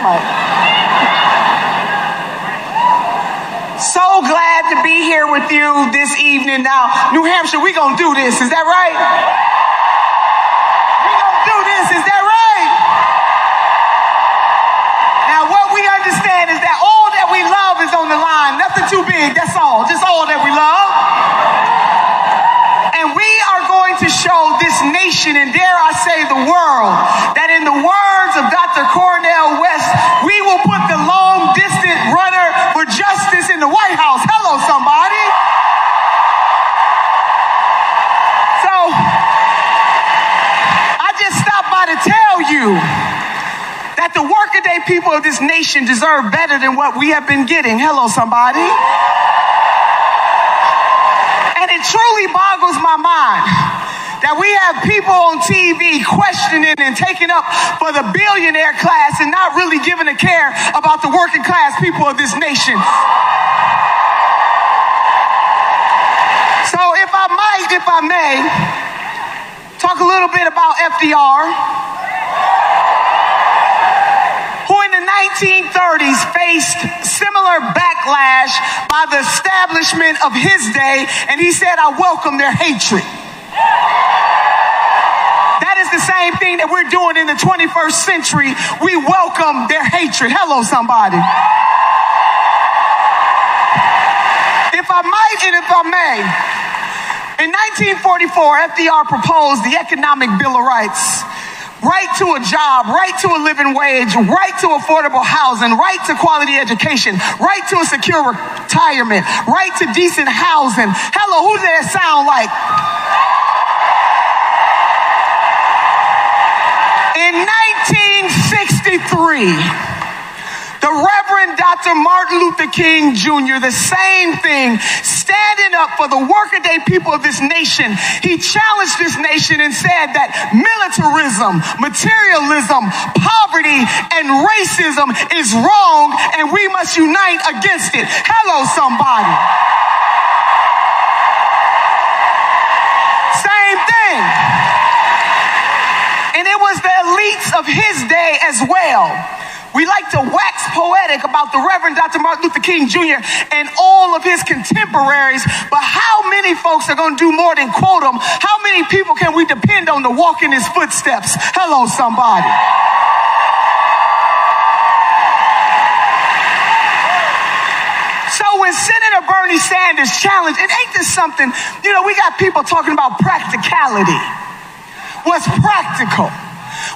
Mike. So glad to be here with you this evening. Now, New Hampshire, we're going to do this. Is that right? We're going to do this. Is that right? Now, what we understand is that all that we love is on the line. Nothing too big. That's all. Just all that we love. And we are going to show this nation, and dare I say the world, that in the words of Dr. Cornel West, we will put the long-distance runner for justice in the White House. Hello, somebody. So, I just stopped by to tell you that the workaday people of this nation deserve better than what we have been getting. Hello, somebody. And it truly boggles my mind that we have people on TV questioning and taking up for the billionaire class and not really giving a care about the working class people of this nation. So if I may, talk a little bit about FDR, who in the 1930s faced similar backlash by the establishment of his day, and he said, I welcome their hatred. That is the same thing that we're doing in the 21st century. We welcome their hatred. Hello, somebody. If I might and if I may, in 1944, FDR proposed the Economic Bill of Rights. Right to a job, right to a living wage, right to affordable housing, right to quality education, right to a secure retirement, right to decent housing. Hello, who does that sound like? In 1963, the Reverend Dr. Martin Luther King Jr., the same thing, standing up for the workaday people of this nation, he challenged this nation and said that militarism, materialism, poverty, and racism is wrong, and we must unite against it. Hello, somebody. Same thing. And it was the elites of his day as well. We like to wax poetic about the Reverend Dr. Martin Luther King Jr. and all of his contemporaries, but how many folks are going to do more than quote him? How many people can we depend on to walk in his footsteps? Hello, somebody. So when Senator Bernie Sanders challenged, and ain't this something, we got people talking about practicality. What's practical?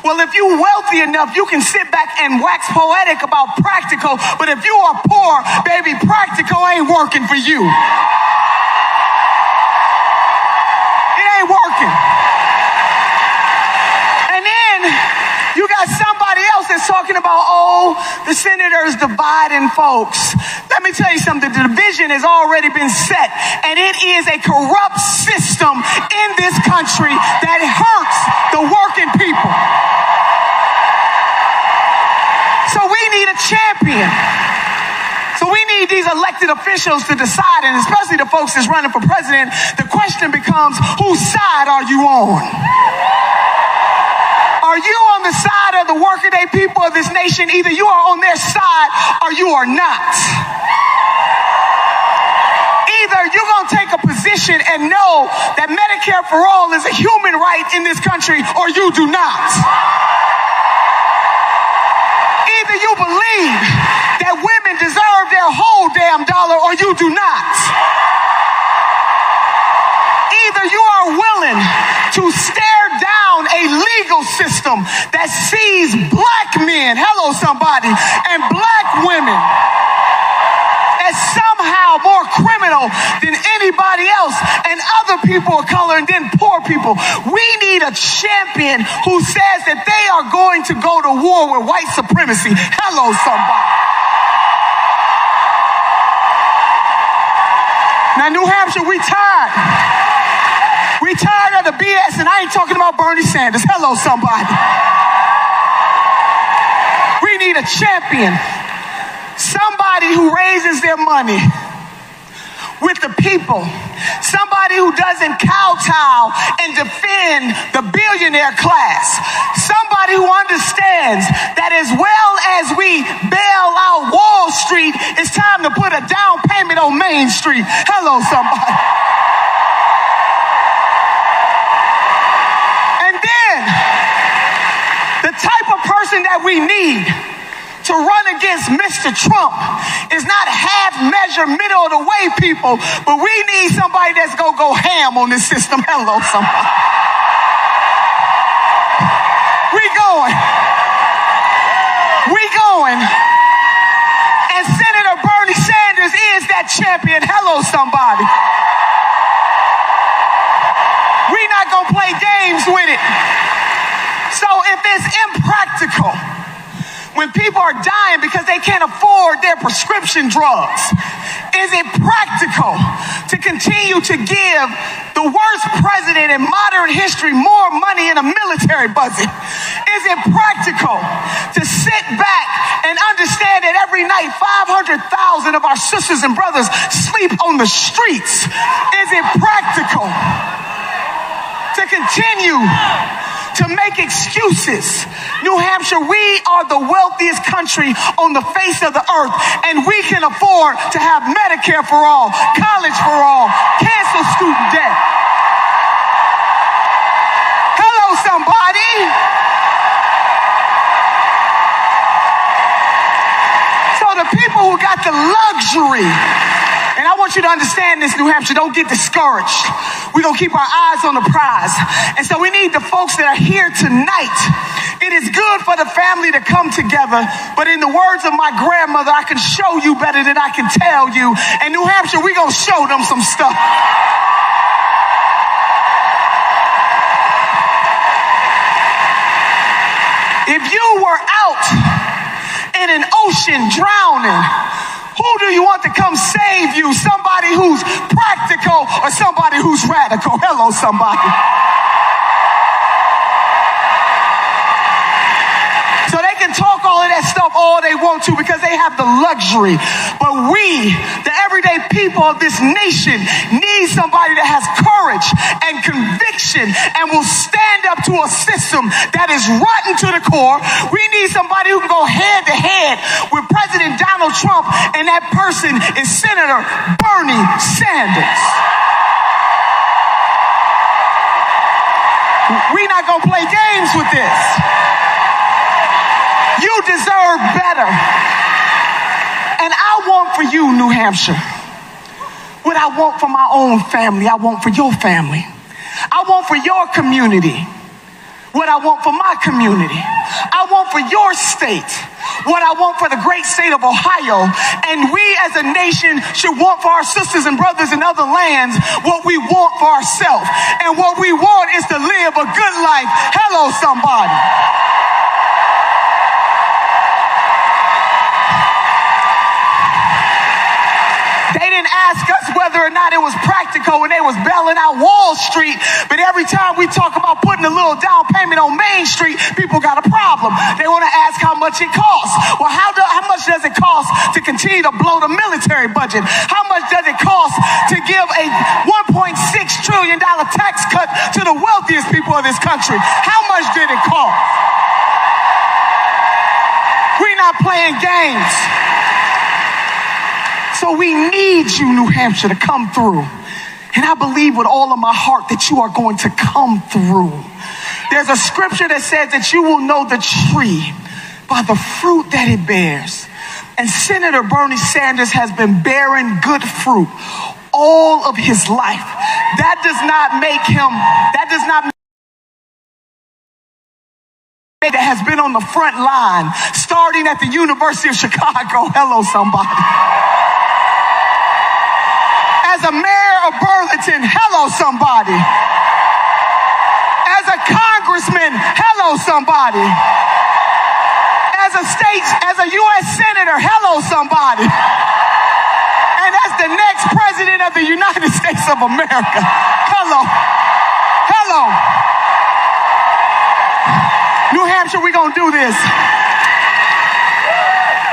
Well, if you're wealthy enough, you can sit back and wax poetic about practical, but if you are poor, baby, practical ain't working for you. It ain't working. And then you got somebody else that's talking about, the senators dividing folks. Let me tell you something. The division has already been set, and it is a corrupt system in this country that hurts the working people. So we need a champion. So we need these elected officials to decide, and especially the folks that's running for president, the question becomes, whose side are you on? Are you on the side of the workaday people of this nation? Either you are on their side or you are not. Either you're going to take a position and know that Medicare for all is a human right in this country, or you do not. Either you believe that women deserve their whole damn dollar, or you do not. Either you are willing to stare down a legal system that sees black men, hello somebody, and black women as somehow more criminal than anybody else, and other people of color, and then poor people. We need a champion who says that they are going to go to war with white supremacy. Hello, somebody. Now, New Hampshire, we tired. We tired of the BS, and I ain't talking about Bernie Sanders. Hello, somebody. We need a champion. Somebody who raises their money with the people. Somebody who doesn't kowtow and defend the billionaire class. Somebody who understands that as well as we payment on Main Street. Hello, somebody. And then, the type of person that we need to run against Mr. Trump is not half-measure, middle-of-the-way people, but we need somebody that's going to go ham on this system. Hello, somebody. We going. And Senator Bernie Sanders is that champion. Hello, somebody. We're not going to play games with it. So if it's impractical, when people are dying because they can't afford their prescription drugs, is it practical to continue to give the worst president in modern history more money in a military budget? Is it practical to sit back and understand that every night 500,000 of our sisters and brothers sleep on the streets? Is it practical to continue to make excuses? New Hampshire, we are the wealthiest country on the face of the earth, and we can afford to have Medicare for all, college for all, cancel student debt. Hello, somebody. So the people who got the luxury, and I want you to understand this, New Hampshire, don't get discouraged. We're going to keep our eyes on the prize. And so we need the folks that are here tonight. It is good for the family to come together, but in the words of my grandmother, I can show you better than I can tell you. And New Hampshire, we're going to show them some stuff. If you were out in an ocean drowning, who do you want to come save you? Somebody who's practical or somebody who's radical? Hello, somebody. So they can talk all of that stuff all they want to because they have the luxury. But we, the everyday people of this nation, need somebody that has courage and conviction and will stand up to a system that is rotten to the core. We need somebody who can go head to head with President Donald Trump, and that person is Senator Bernie Sanders. We're not going to play games with this. You deserve better. And I want for you, New Hampshire, what I want for my own family, I want for your family. I want for your community what I want for my community. I want for your state what I want for the great state of Ohio. And we as a nation should want for our sisters and brothers in other lands what we want for ourselves. And what we want is to live a good life. Hello, somebody. They didn't ask us whether or not it was practical when they was bailing out Wall Street, but every time we talk about putting a little down payment on Main Street, people got a problem. They want to ask how much it costs. Well, how much does it cost to continue to blow the military budget? How much does it cost to give a $1.6 trillion tax cut to the wealthiest people of this country? How much did it cost? We're not playing games. So we need you, New Hampshire, to come through. And I believe with all of my heart that you are going to come through. There's a scripture that says that you will know the tree by the fruit that it bears. And Senator Bernie Sanders has been bearing good fruit all of his life. That does not make that has been on the front line, starting at the University of Chicago. Hello, somebody. As a mayor of Burlington, hello, somebody. As a congressman, hello, somebody. As a U.S. senator, hello, somebody. And as the next president of the United States of America, hello. New Hampshire, we're going to do this.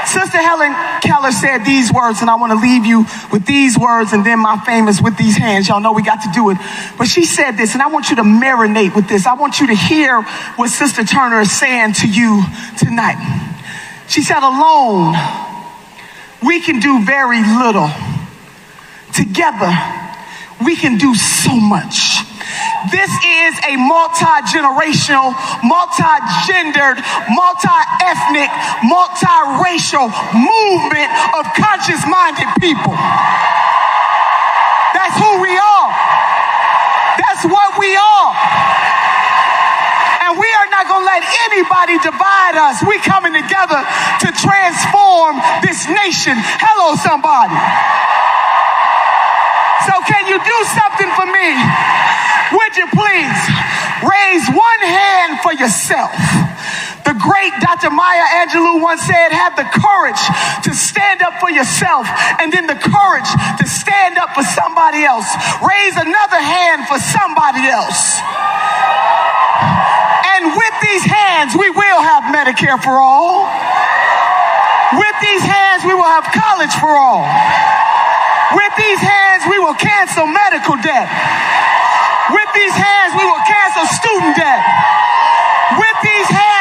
Sister Helen Keller said these words, and I want to leave you with these words and then my famous with these hands. Y'all know we got to do it. But she said this, and I want you to marinate with this. I want you to hear what Sister Turner is saying to you tonight. She said, alone, we can do very little. Together, we can do so much. This is a multi-generational, multi-gendered, multi-ethnic, multi-racial movement of conscious-minded people. That's who we are. That's what we are. And we are not going to let anybody divide us. We're coming together to transform this nation. Hello, somebody. So can you do something for me? Would you please raise one hand for yourself? The great Dr. Maya Angelou once said, have the courage to stand up for yourself and then the courage to stand up for somebody else. Raise another hand for somebody else. And with these hands, we will have Medicare for all. With these hands, we will have college for all. With these hands, we will cancel medical debt. With these hands, we will cancel student debt. With these hands,